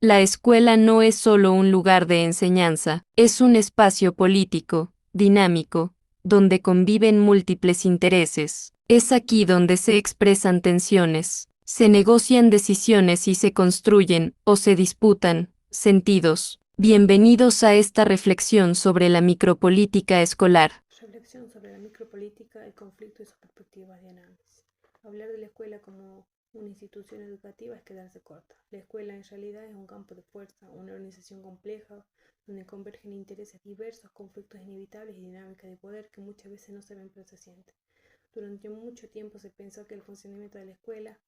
La escuela no es solo un lugar de enseñanza, es un espacio político, dinámico, donde conviven múltiples intereses. Es aquí donde se expresan tensiones, se negocian decisiones y se construyen, o se disputan, sentidos. Bienvenidos a esta reflexión sobre la micropolítica escolar. Reflexión sobre la micropolítica, el conflicto y sus perspectivas de análisis. Hablar de la escuela como una institución educativa es quedarse corta. La escuela en realidad es un campo de fuerza, una organización compleja donde convergen intereses diversos, conflictos inevitables y dinámicas de poder que muchas veces no se ven pero se sienten. Durante mucho tiempo se pensó que el funcionamiento de la escuela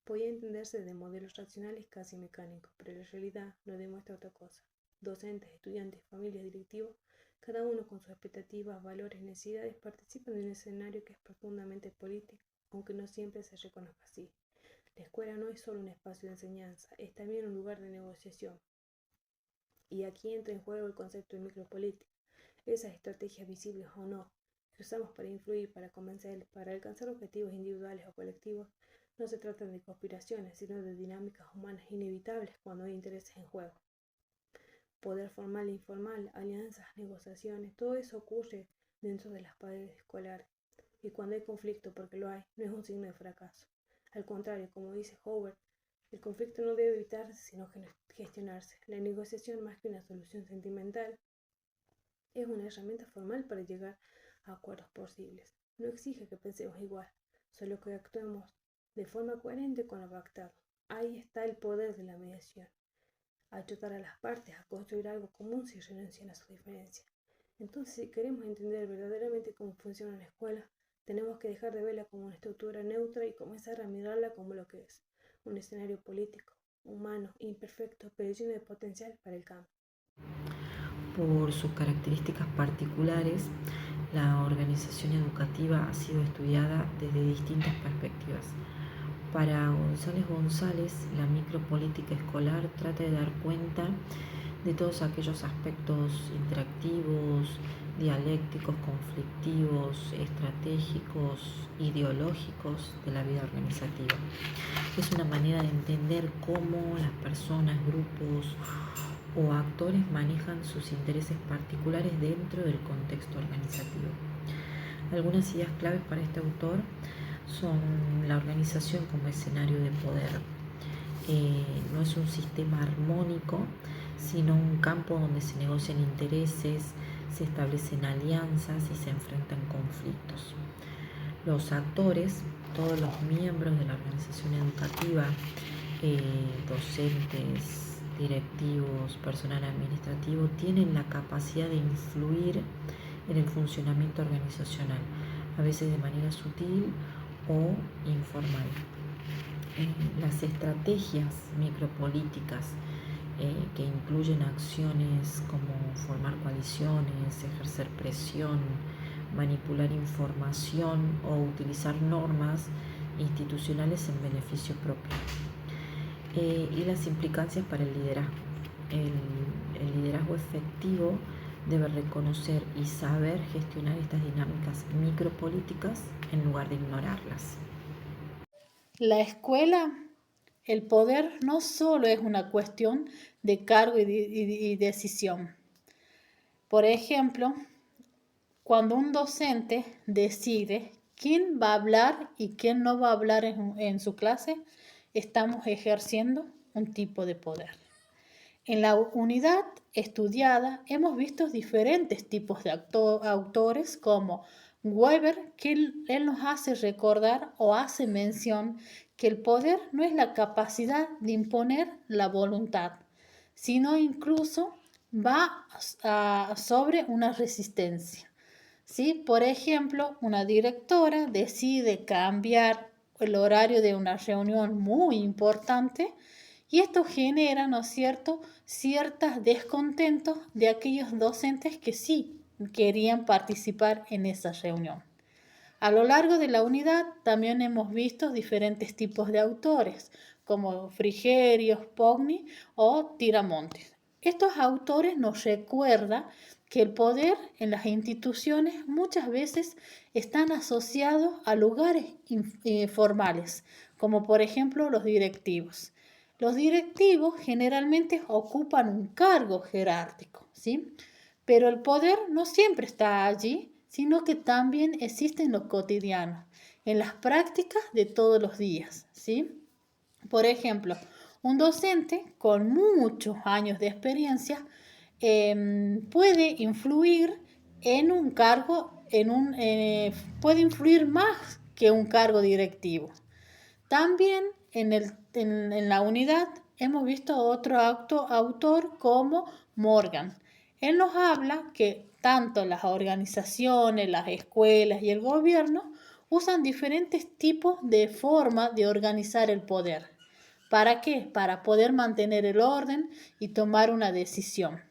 podía entenderse de modelos racionales casi mecánicos, pero la realidad nos demuestra otra cosa. Docentes, estudiantes, familias, directivos, cada uno con sus expectativas, valores y necesidades, participan de un escenario que es profundamente político, aunque no siempre se reconozca así. La escuela no es solo un espacio de enseñanza, es también un lugar de negociación. Y aquí entra en juego el concepto de micropolítica, esas estrategias visibles o no, que usamos para influir, para convencer, para alcanzar objetivos individuales o colectivos. No se trata de conspiraciones, sino de dinámicas humanas inevitables cuando hay intereses en juego. Poder formal e informal, alianzas, negociaciones, todo eso ocurre dentro de las paredes escolares. Y cuando hay conflicto, porque lo hay, no es un signo de fracaso. Al contrario, como dice Howard, el conflicto no debe evitarse, sino gestionarse. La negociación, más que una solución sentimental, es una herramienta formal para llegar a acuerdos posibles. No exige que pensemos igual, solo que actuemos de forma coherente con lo pactado. Ahí está el poder de la mediación, ayudar a las partes a construir algo común sin renunciar a su diferencia. Entonces, si queremos entender verdaderamente cómo funciona una escuela, tenemos que dejar de verla como una estructura neutra y comenzar a mirarla como lo que es, un escenario político, humano, imperfecto, pero lleno de potencial para el cambio. Por sus características particulares, la organización educativa ha sido estudiada desde distintas perspectivas. Para González González, la micropolítica escolar trata de dar cuenta de todos aquellos aspectos interactivos, dialécticos, conflictivos, estratégicos, ideológicos de la vida organizativa. Es una manera de entender cómo las personas, grupos o actores manejan sus intereses particulares dentro del contexto organizativo. Algunas ideas claves para este autor son la organización como escenario de poder. No es un sistema armónico, sino un campo donde se negocian intereses, se establecen alianzas y se enfrentan conflictos. Los actores, todos los miembros de la organización educativa, docentes, directivos, personal administrativo, tienen la capacidad de influir en el funcionamiento organizacional, a veces de manera sutil o informal. Las estrategias micropolíticas que incluyen acciones como formar coaliciones, ejercer presión, manipular información o utilizar normas institucionales en beneficio propio. Y las implicancias para el liderazgo. El liderazgo efectivo debe reconocer y saber gestionar estas dinámicas micropolíticas en lugar de ignorarlas. La escuela, el poder no solo es una cuestión de cargo y decisión. Por ejemplo, cuando un docente decide quién va a hablar y quién no va a hablar en su clase, estamos ejerciendo un tipo de poder. En la unidad estudiada hemos visto diferentes tipos de autores como Weber, que él nos hace recordar o hace mención que el poder no es la capacidad de imponer la voluntad, sino incluso va sobre una resistencia. ¿Sí? Por ejemplo, una directora decide cambiar el horario de una reunión muy importante y esto genera, ¿no es cierto?, ciertos descontentos de aquellos docentes que sí querían participar en esa reunión. A lo largo de la unidad también hemos visto diferentes tipos de autores, como Frigerios, Pogni o Tiramontes. Estos autores nos recuerdan que el poder en las instituciones muchas veces están asociados a lugares formales, como por ejemplo los directivos. Los directivos generalmente ocupan un cargo jerárquico, ¿sí? Pero el poder no siempre está allí, sino que también existe en lo cotidiano, en las prácticas de todos los días, ¿sí? Por ejemplo, un docente con muchos años de experiencia puede influir en un cargo, puede influir más que un cargo directivo. También en la unidad hemos visto otro autor como Morgan. Él nos habla que tanto las organizaciones, las escuelas y el gobierno usan diferentes tipos de forma de organizar el poder. ¿Para qué? Para poder mantener el orden y tomar una decisión.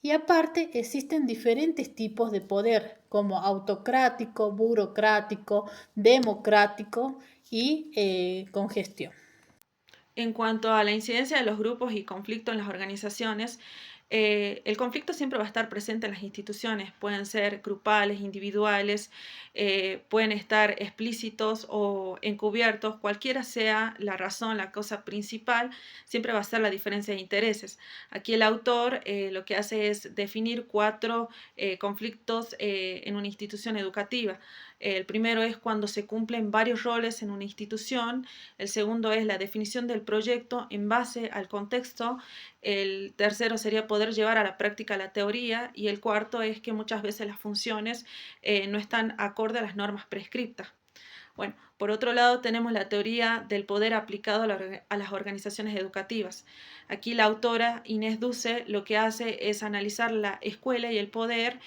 Y aparte existen diferentes tipos de poder, como autocrático, burocrático, democrático y con gestión. En cuanto a la incidencia de los grupos y conflictos en las organizaciones, el conflicto siempre va a estar presente en las instituciones, pueden ser grupales, individuales, pueden estar explícitos o encubiertos, cualquiera sea la razón, la causa principal, siempre va a ser la diferencia de intereses. Aquí el autor lo que hace es definir 4 conflictos en una institución educativa. El primero es cuando se cumplen varios roles en una institución, el segundo es la definición del proyecto en base al contexto, el tercero sería poder llevar a la práctica la teoría y el cuarto es que muchas veces las funciones no están acorde a las normas prescriptas. Bueno, por otro lado tenemos la teoría del poder aplicado a las organizaciones educativas. Aquí la autora Inés Duce lo que hace es analizar la escuela y el poder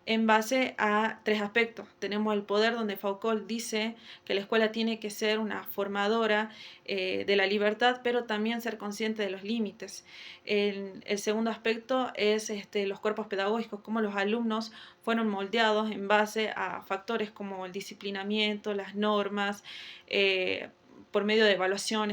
en base a 3 aspectos. Tenemos el poder, donde Foucault dice que la escuela tiene que ser una formadora de la libertad, pero también ser consciente de los límites. El segundo aspecto es los cuerpos pedagógicos, cómo los alumnos fueron moldeados en base a factores como el disciplinamiento, las normas, por medio de evaluaciones.